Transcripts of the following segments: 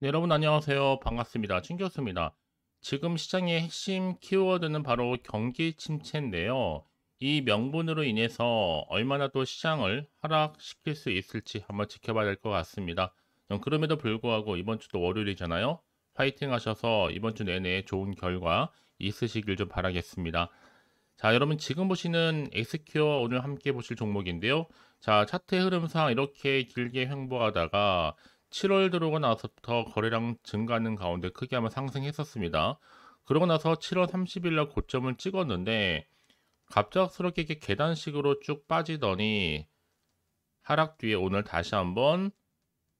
네, 여러분 안녕하세요. 반갑습니다. 친 교수입니다. 지금 시장의 핵심 키워드는 바로 경기 침체인데요. 이 명분으로 인해서 얼마나 또 시장을 하락시킬 수 있을지 한번 지켜봐야 될 것 같습니다. 그럼에도 불구하고 이번 주도 월요일이잖아요. 파이팅 하셔서 이번 주 내내 좋은 결과 있으시길 좀 바라겠습니다. 자, 여러분 지금 보시는 엑스큐어 오늘 함께 보실 종목인데요. 자, 차트 흐름상 이렇게 길게 횡보하다가 7월 들어오고 나서부터 거래량 증가하는 가운데 크게 한번 상승했었습니다. 그러고 나서 7월 30일 날 고점을 찍었는데 갑작스럽게 이렇게 계단식으로 쭉 빠지더니 하락 뒤에 오늘 다시 한번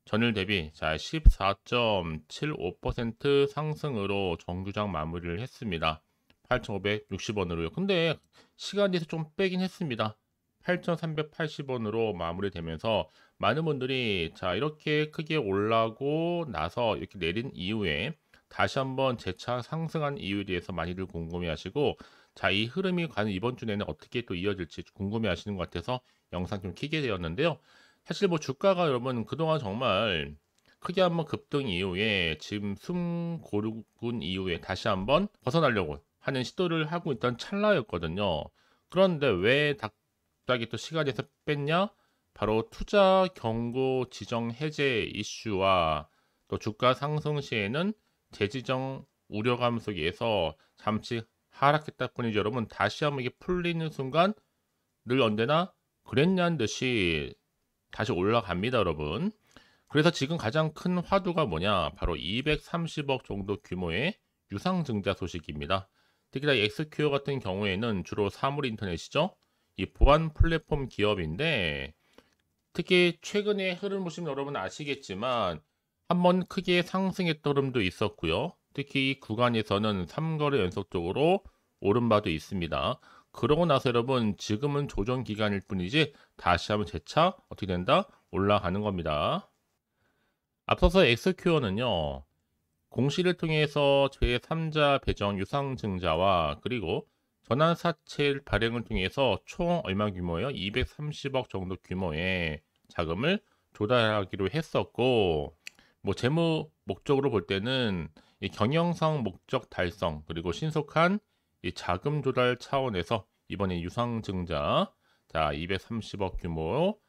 전일 대비 자 14.75% 상승으로 정규장 마무리를 했습니다. 8,560원으로요. 근데 시간 뒤에서 좀 빼긴 했습니다. 8,380원으로 마무리되면서 많은 분들이 자 이렇게 크게 올라고 나서 이렇게 내린 이후에 다시 한번 재차 상승한 이유에 대해서 많이들 궁금해하시고 자 이 흐름이 과연 이번 주 내내 어떻게 또 이어질지 궁금해하시는 것 같아서 영상 좀 키게 되었는데요. 사실 뭐 주가가 여러분 그동안 정말 크게 한번 급등 이후에 지금 숨 고르군 이후에 다시 한번 벗어나려고 하는 시도를 하고 있던 찰나였거든요. 그런데 왜 갑자기 또 시간에서 뺐냐? 바로 투자 경고 지정 해제 이슈와 또 주가 상승 시에는 재지정 우려감 속에서 잠시 하락했다 뿐이죠. 여러분 다시 한번 이게 풀리는 순간 늘 언제나 그랬냐는 듯이 다시 올라갑니다, 여러분. 그래서 지금 가장 큰 화두가 뭐냐? 바로 230억 정도 규모의 유상증자 소식입니다. 특히나 엑스큐어 같은 경우에는 주로 사물 인터넷이죠. 이 보안 플랫폼 기업인데 특히 최근에 흐름 보시면 여러분 아시겠지만 한번 크게 상승했던 흐름도 있었고요. 특히 이 구간에서는 3거래 연속적으로 오른 바도 있습니다. 그러고 나서 여러분 지금은 조정 기간일 뿐이지 다시 한번 재차 어떻게 된다? 올라가는 겁니다. 앞서서 엑스큐어는요. 공시를 통해서 제3자 배정 유상증자와 그리고 전환사채 발행을 통해서 총 얼마 규모예요? 230억 정도 규모의 자금을 조달하기로 했었고 뭐 재무 목적으로 볼 때는 이 경영상 목적 달성 그리고 신속한 이 자금 조달 차원에서 이번에 유상증자 자 230억 규모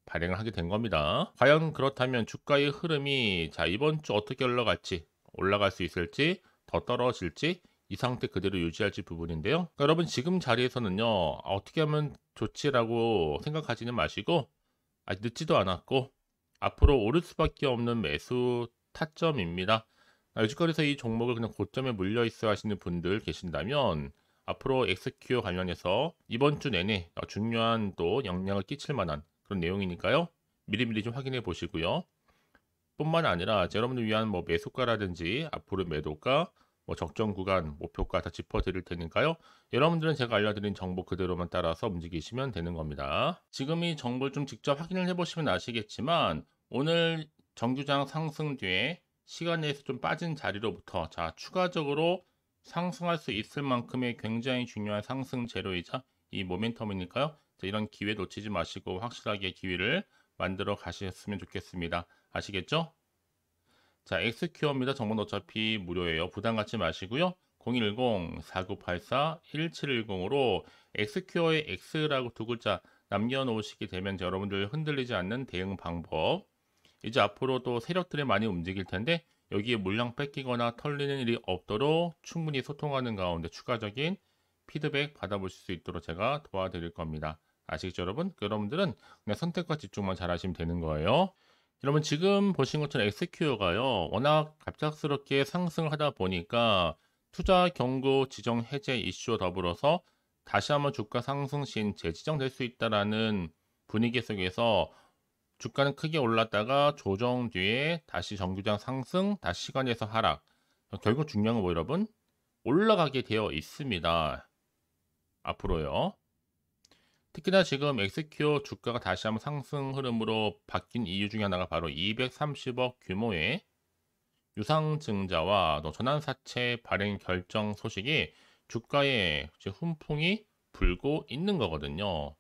발행을 하게 된 겁니다. 과연 그렇다면 주가의 흐름이 자 이번 주 어떻게 흘러갈지 올라갈 수 있을지 더 떨어질지 이 상태 그대로 유지할지 부분인데요. 그러니까 여러분 지금 자리에서는요 어떻게 하면 좋지라고 생각하지는 마시고 아직 늦지도 않았고 앞으로 오를 수밖에 없는 매수 타점입니다. 여지껏해서 이 종목을 그냥 고점에 물려 있어 하시는 분들 계신다면 앞으로 엑스큐어 관련해서 이번 주 내내 중요한 또 영향을 끼칠 만한 그런 내용이니까요. 미리미리 좀 확인해 보시고요. 뿐만 아니라 여러분들 위한 뭐 매수가라든지 앞으로 매도가 뭐 적정 구간 목표가 다 짚어 드릴 테니까요. 여러분들은 제가 알려드린 정보 그대로만 따라서 움직이시면 되는 겁니다. 지금 이 정보를 좀 직접 확인을 해 보시면 아시겠지만 오늘 정규장 상승 뒤에 시간 내에서 좀 빠진 자리로부터 자 추가적으로 상승할 수 있을 만큼의 굉장히 중요한 상승 재료이자 이 모멘텀이니까요. 자, 이런 기회 놓치지 마시고 확실하게 기회를 만들어 가셨으면 좋겠습니다. 아시겠죠? 자, 엑스큐어입니다. 정보는 어차피 무료예요. 부담 갖지 마시고요. 010-4984-1710으로 엑스큐어의 X라고 두 글자 남겨놓으시게 되면 여러분들 흔들리지 않는 대응 방법. 이제 앞으로 또 세력들이 많이 움직일 텐데 여기에 물량 뺏기거나 털리는 일이 없도록 충분히 소통하는 가운데 추가적인 피드백 받아보실 수 있도록 제가 도와드릴 겁니다. 아시겠죠, 여러분? 여러분들은 그냥 선택과 집중만 잘 하시면 되는 거예요. 여러분 지금 보신 것처럼 엑스큐어가요. 워낙 갑작스럽게 상승을 하다 보니까 투자 경고 지정 해제 이슈와 더불어서 다시 한번 주가 상승 신 재지정될 수 있다라는 분위기 속에서 주가는 크게 올랐다가 조정 뒤에 다시 정규장 상승, 다시 시간에서 하락. 결국 중요한 건 뭐 여러분? 올라가게 되어 있습니다. 앞으로요. 특히나 지금 엑스큐어 주가가 다시 한번 상승 흐름으로 바뀐 이유 중에 하나가 바로 230억 규모의 유상증자와 또 전환사채 발행 결정 소식이 주가에 훈풍이 불고 있는 거거든요.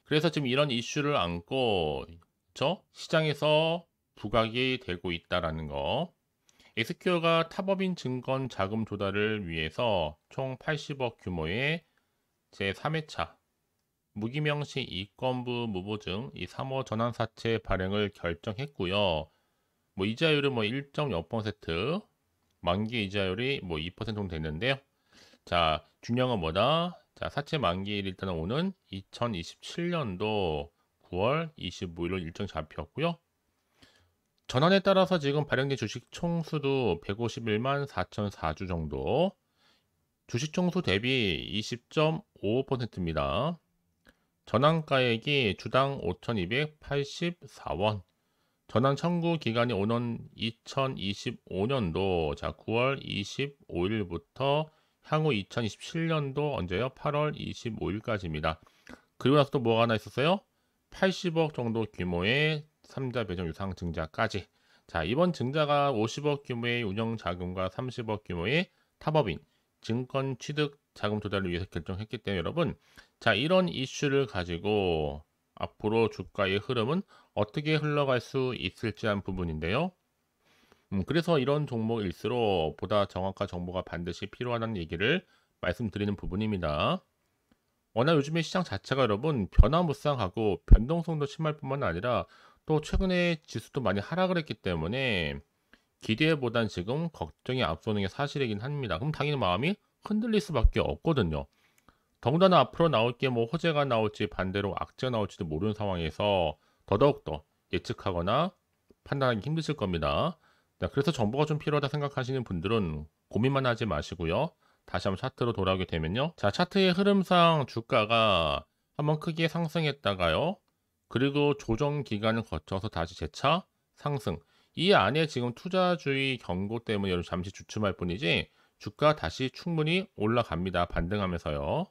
그래서 지금 이런 이슈를 안고 시장에서 부각이 되고 있다라는 거. 엑스큐어가 타법인 증권 자금 조달을 위해서 총 80억 규모의 제3회차 무기명시 이권부 무보증 이 3호 전환사채 발행을 결정했고요. 뭐 이자율은 뭐 1.0%, 만기 이자율이 뭐 2% 정도 됐는데요. 자, 중요한 건 뭐다? 자, 사채 만기일 일단은 오는 2027년도 9월 25일로 일정 잡혔고요. 전환에 따라서 지금 발행된 주식 총수도 151만 4,004주 정도. 주식 총수 대비 20.55%입니다. 전환가액이 주당 5,284원. 전환 청구 기간이 오는 2025년도 자 9월 25일부터 향후 2027년도 언제요? 8월 25일까지입니다. 그리고 나서 또 뭐가 하나 있었어요? 80억 정도 규모의 3자 배정 유상 증자까지. 자, 이번 증자가 50억 규모의 운영 자금과 30억 규모의 타법인 증권 취득 자금 조달을 위해서 결정했기 때문에 여러분, 자, 이런 이슈를 가지고 앞으로 주가의 흐름은 어떻게 흘러갈 수 있을지 한 부분인데요. 그래서 이런 종목일수록 보다 정확한 정보가 반드시 필요하다는 얘기를 말씀드리는 부분입니다. 워낙 요즘에 시장 자체가 여러분 변화무쌍하고 변동성도 심할 뿐만 아니라 또 최근에 지수도 많이 하락을 했기 때문에 기대보단 지금 걱정이 앞서는 게 사실이긴 합니다. 그럼 당연히 마음이 흔들릴 수밖에 없거든요. 더군다나 앞으로 나올 게 뭐 호재가 나올지 반대로 악재가 나올지도 모르는 상황에서 더더욱더 예측하거나 판단하기 힘드실 겁니다. 자, 그래서 정보가 좀 필요하다 생각하시는 분들은 고민만 하지 마시고요. 다시 한번 차트로 돌아오게 되면요. 자, 차트의 흐름상 주가가 한번 크게 상승했다가요. 그리고 조정 기간을 거쳐서 다시 재차 상승. 이 안에 지금 투자주의 경고 때문에 여러분 잠시 주춤할 뿐이지 주가 다시 충분히 올라갑니다. 반등하면서요.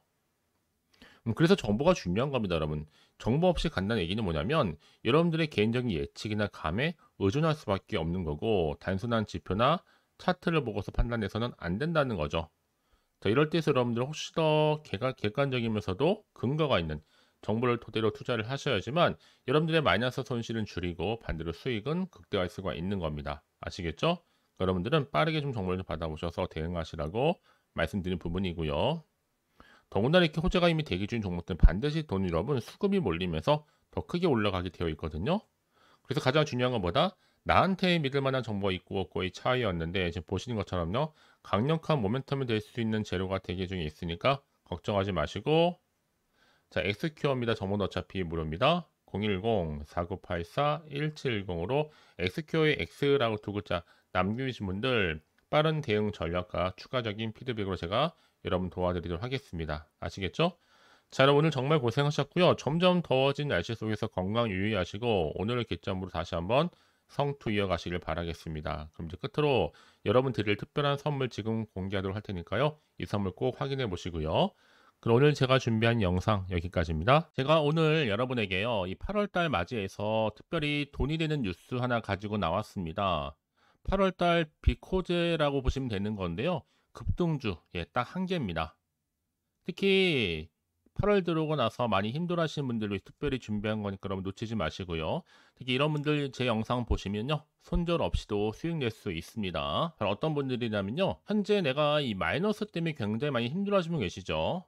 그래서 정보가 중요한 겁니다, 여러분. 정보 없이 간다는 얘기는 뭐냐면 여러분들의 개인적인 예측이나 감에 의존할 수밖에 없는 거고 단순한 지표나 차트를 보고서 판단해서는 안 된다는 거죠. 자, 이럴 때에서 여러분들은 혹시 더 객관적이면서도 근거가 있는 정보를 토대로 투자를 하셔야지만 여러분들의 마이너스 손실은 줄이고 반대로 수익은 극대화할 수가 있는 겁니다. 아시겠죠? 여러분들은 빠르게 좀 정보를 좀 받아보셔서 대응하시라고 말씀드린 부분이고요. 더군다나 이렇게 호재가 이미 대기 중인 종목들은 반드시 돈 여러분 수급이 몰리면서 더 크게 올라가게 되어 있거든요. 그래서 가장 중요한 건 뭐다? 나한테 믿을 만한 정보가 있고 없고의 차이였는데 지금 보시는 것처럼요. 강력한 모멘텀이 될 수 있는 재료가 대기 중에 있으니까 걱정하지 마시고 자, 엑스큐어입니다. 정보는 어차피 무료입니다. 010-4984-1710으로 엑스큐어의 X라고 두 글자 남겨주신 분들 빠른 대응 전략과 추가적인 피드백으로 제가 여러분 도와드리도록 하겠습니다. 아시겠죠? 자, 여러분 오늘 정말 고생하셨고요. 점점 더워진 날씨 속에서 건강 유의하시고 오늘을 기점으로 다시 한번 성투 이어가시길 바라겠습니다. 그럼 이제 끝으로 여러분 드릴 특별한 선물 지금 공개하도록 할 테니까요. 이 선물 꼭 확인해 보시고요. 그럼 오늘 제가 준비한 영상 여기까지입니다. 제가 오늘 여러분에게요. 이 8월달 맞이해서 특별히 돈이 되는 뉴스 하나 가지고 나왔습니다. 8월달 빅호재라고 보시면 되는 건데요. 급등주, 예, 딱 한 개입니다. 특히 8월 들어오고 나서 많이 힘들어하시는 분들 위해 특별히 준비한 거니까 여러분 놓치지 마시고요. 특히 이런 분들 제 영상 보시면요. 손절 없이도 수익 낼 수 있습니다. 바로 어떤 분들이냐면요. 현재 내가 이 마이너스 때문에 굉장히 많이 힘들어하시는 분 계시죠.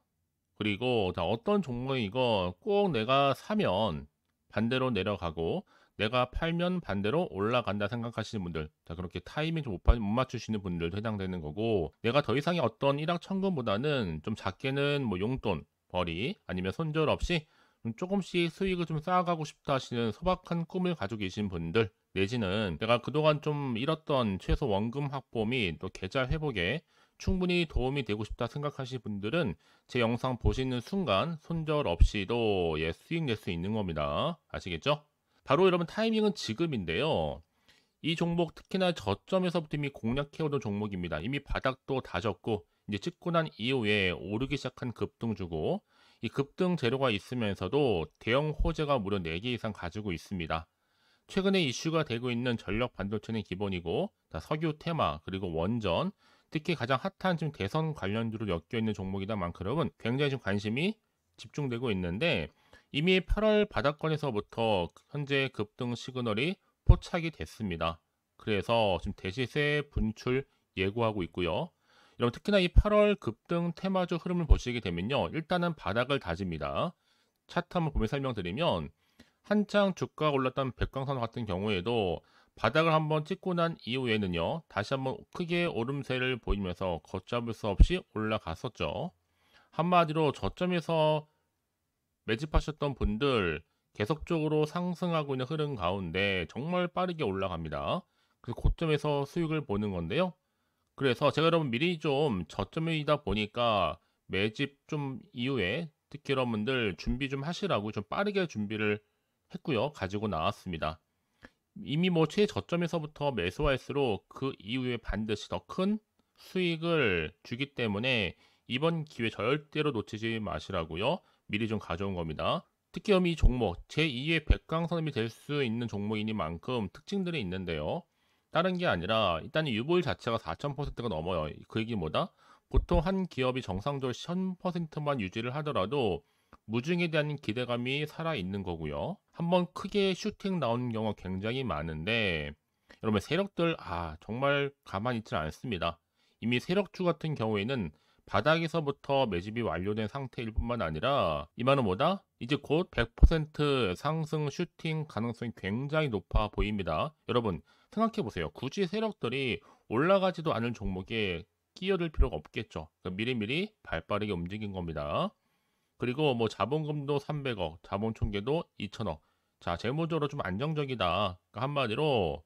그리고 자, 어떤 종목이 이거 꼭 내가 사면 반대로 내려가고 내가 팔면 반대로 올라간다 생각하시는 분들, 자, 그렇게 타이밍 좀 못 맞추시는 분들도 해당되는 거고, 내가 더 이상의 어떤 일확천금보다는 좀 작게는 뭐 용돈, 벌이 아니면 손절 없이 조금씩 수익을 좀 쌓아가고 싶다 하시는 소박한 꿈을 가지고 계신 분들, 내지는 내가 그동안 좀 잃었던 최소 원금 확보 및 또 계좌 회복에 충분히 도움이 되고 싶다 생각하시는 분들은 제 영상 보시는 순간 손절 없이도 예, 수익 낼 수 있는 겁니다. 아시겠죠? 바로 여러분 타이밍은 지금인데요. 이 종목 특히나 저점에서부터 이미 공략해오던 종목입니다. 이미 바닥도 다졌고 이제 찍고 난 이후에 오르기 시작한 급등주고 이 급등 재료가 있으면서도 대형 호재가 무려 4개 이상 가지고 있습니다. 최근에 이슈가 되고 있는 전력 반도체는 기본이고 석유 테마 그리고 원전 특히 가장 핫한 지금 대선 관련주로 엮여 있는 종목이다 만큼은 굉장히 지금 관심이 집중되고 있는데 이미 8월 바닥권에서부터 현재 급등 시그널이 포착이 됐습니다. 그래서 지금 대시세 분출 예고하고 있고요. 여러분 특히나 이 8월 급등 테마주 흐름을 보시게 되면요. 일단은 바닥을 다집니다. 차트 한번 보면 설명드리면 한창 주가가 올랐던 백광산 같은 경우에도 바닥을 한번 찍고 난 이후에는요. 다시 한번 크게 오름세를 보이면서 걷잡을 수 없이 올라갔었죠. 한마디로 저점에서 매집하셨던 분들 계속적으로 상승하고 있는 흐름 가운데 정말 빠르게 올라갑니다. 그래서 고점에서 수익을 보는 건데요. 그래서 제가 여러분 미리 좀 저점이다 보니까 매집 좀 이후에 특히 여러분들 준비 좀 하시라고 좀 빠르게 준비를 했고요. 가지고 나왔습니다. 이미 뭐 최저점에서부터 매수할수록 그 이후에 반드시 더 큰 수익을 주기 때문에 이번 기회 절대로 놓치지 마시라고요. 미리 좀 가져온 겁니다. 특히 이 종목 제2의 백강선임이 될 수 있는 종목이니만큼 특징들이 있는데요. 다른 게 아니라 일단 유보율 자체가 4,000%가 넘어요. 그 얘기 뭐다? 보통 한 기업이 정상적으로 1000%만 유지를 하더라도 무중에 대한 기대감이 살아있는 거고요. 한번 크게 슈팅 나오는 경우가 굉장히 많은데 여러분 세력들 정말 가만히 있지 않습니다. 이미 세력주 같은 경우에는 바닥에서부터 매집이 완료된 상태일 뿐만 아니라 이만은 뭐다? 이제 곧 100% 상승 슈팅 가능성이 굉장히 높아 보입니다. 여러분 생각해 보세요. 굳이 세력들이 올라가지도 않을 종목에 끼어들 필요가 없겠죠. 그러니까 미리미리 발빠르게 움직인 겁니다. 그리고 뭐 자본금도 300억, 자본 총계도 2천억. 자, 재무적으로 좀 안정적이다. 그러니까 한마디로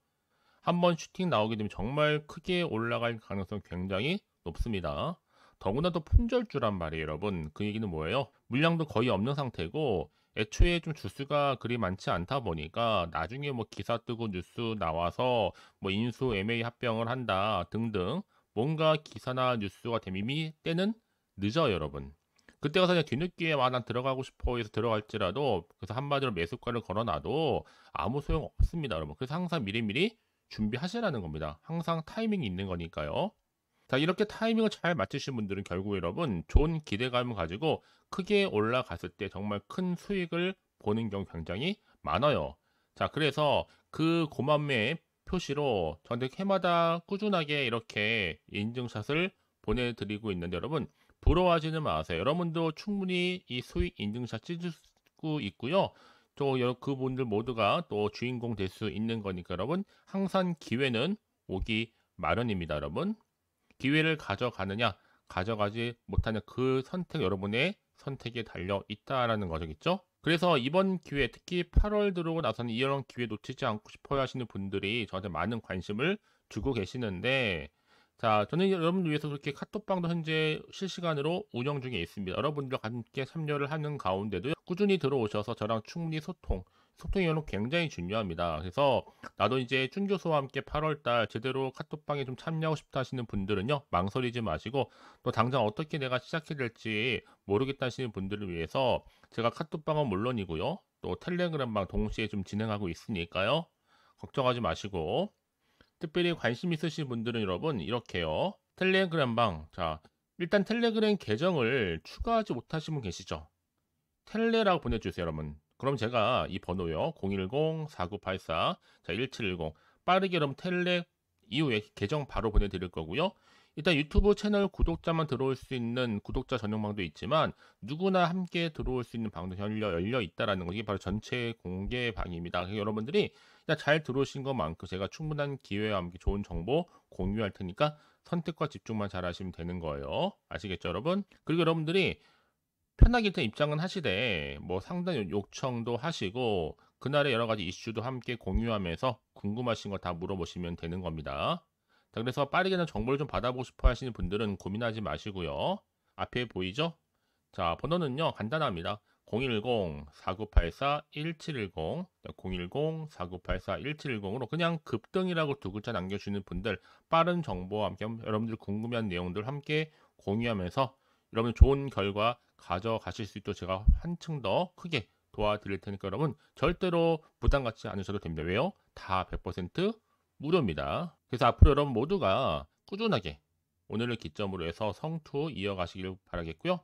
한번 슈팅 나오게 되면 정말 크게 올라갈 가능성이 굉장히 높습니다. 더구나 또 품절주란 말이에요, 여러분. 그 얘기는 뭐예요? 물량도 거의 없는 상태고 애초에 좀 주수가 그리 많지 않다 보니까 나중에 뭐 기사 뜨고 뉴스 나와서 뭐 인수 MA 합병을 한다 등등 뭔가 기사나 뉴스가 되면 이미 때는 늦어요, 여러분. 그때 가서 그냥 뒤늦게 난 들어가고 싶어 해서 들어갈지라도 그래서 한마디로 매수가를 걸어놔도 아무 소용 없습니다, 여러분. 그래서 항상 미리미리 준비하시라는 겁니다. 항상 타이밍이 있는 거니까요. 자, 이렇게 타이밍을 잘 맞추신 분들은 결국 여러분 좋은 기대감을 가지고 크게 올라갔을 때 정말 큰 수익을 보는 경우 굉장히 많아요. 자, 그래서 그 고만매의 표시로 저한테 해마다 꾸준하게 이렇게 인증샷을 보내드리고 있는데 여러분 부러워하지는 마세요. 여러분도 충분히 이 수익 인증샷 찍을 수 있고요. 또 그분들 모두가 또 주인공 될 수 있는 거니까 여러분 항상 기회는 오기 마련입니다, 여러분. 기회를 가져가느냐, 가져가지 못하는 그 선택 여러분의 선택에 달려 있다라는 거겠죠. 그래서 이번 기회 특히 8월 들어오고 나서는 이런 기회 놓치지 않고 싶어 하시는 분들이 저한테 많은 관심을 주고 계시는데 자, 저는 여러분들 위해서 그렇게 카톡방도 현재 실시간으로 운영 중에 있습니다. 여러분들과 함께 참여를 하는 가운데도 꾸준히 들어오셔서 저랑 충분히 소통이 여러분 굉장히 중요합니다. 그래서 나도 이제 준 교수와 함께 8월달 제대로 카톡방에 좀 참여하고 싶다 하시는 분들은요, 망설이지 마시고 또 당장 어떻게 내가 시작해야 될지 모르겠다 하시는 분들을 위해서 제가 카톡방은 물론이고요, 또 텔레그램방 동시에 좀 진행하고 있으니까요, 걱정하지 마시고 특별히 관심 있으신 분들은 여러분 이렇게요. 텔레그램방. 자, 일단 텔레그램 계정을 추가하지 못하신 분 계시죠? 텔레라고 보내주세요, 여러분. 그럼 제가 이 번호요. 010-4984, 자, 1710. 빠르게 여러분 텔레 이후에 계정 바로 보내드릴 거고요. 일단 유튜브 채널 구독자만 들어올 수 있는 구독자 전용방도 있지만 누구나 함께 들어올 수 있는 방도 열려 있다라는 거. 이게 바로 전체 공개 방입니다. 그래서 여러분들이 잘 들어오신 것만큼 제가 충분한 기회와 함께 좋은 정보 공유할 테니까 선택과 집중만 잘 하시면 되는 거예요. 아시겠죠, 여러분? 그리고 여러분들이 편하게 일단 입장은 하시되 뭐 상담 요청도 하시고 그날의 여러 가지 이슈도 함께 공유하면서 궁금하신 거 다 물어보시면 되는 겁니다. 자, 그래서 빠르게는 정보를 좀 받아보고 싶어 하시는 분들은 고민하지 마시고요. 앞에 보이죠? 자, 번호는요, 간단합니다. 010-4984-1710, 010-4984-1710으로 그냥 급등이라고 두 글자 남겨주시는 분들, 빠른 정보와 함께 여러분들 궁금한 내용들 함께 공유하면서 여러분 좋은 결과 가져가실 수 있도록 제가 한층 더 크게 도와드릴 테니까 여러분 절대로 부담 갖지 않으셔도 됩니다. 왜요? 다 100% 무료입니다. 그래서 앞으로 여러분 모두가 꾸준하게 오늘을 기점으로 해서 성투 이어가시길 바라겠고요.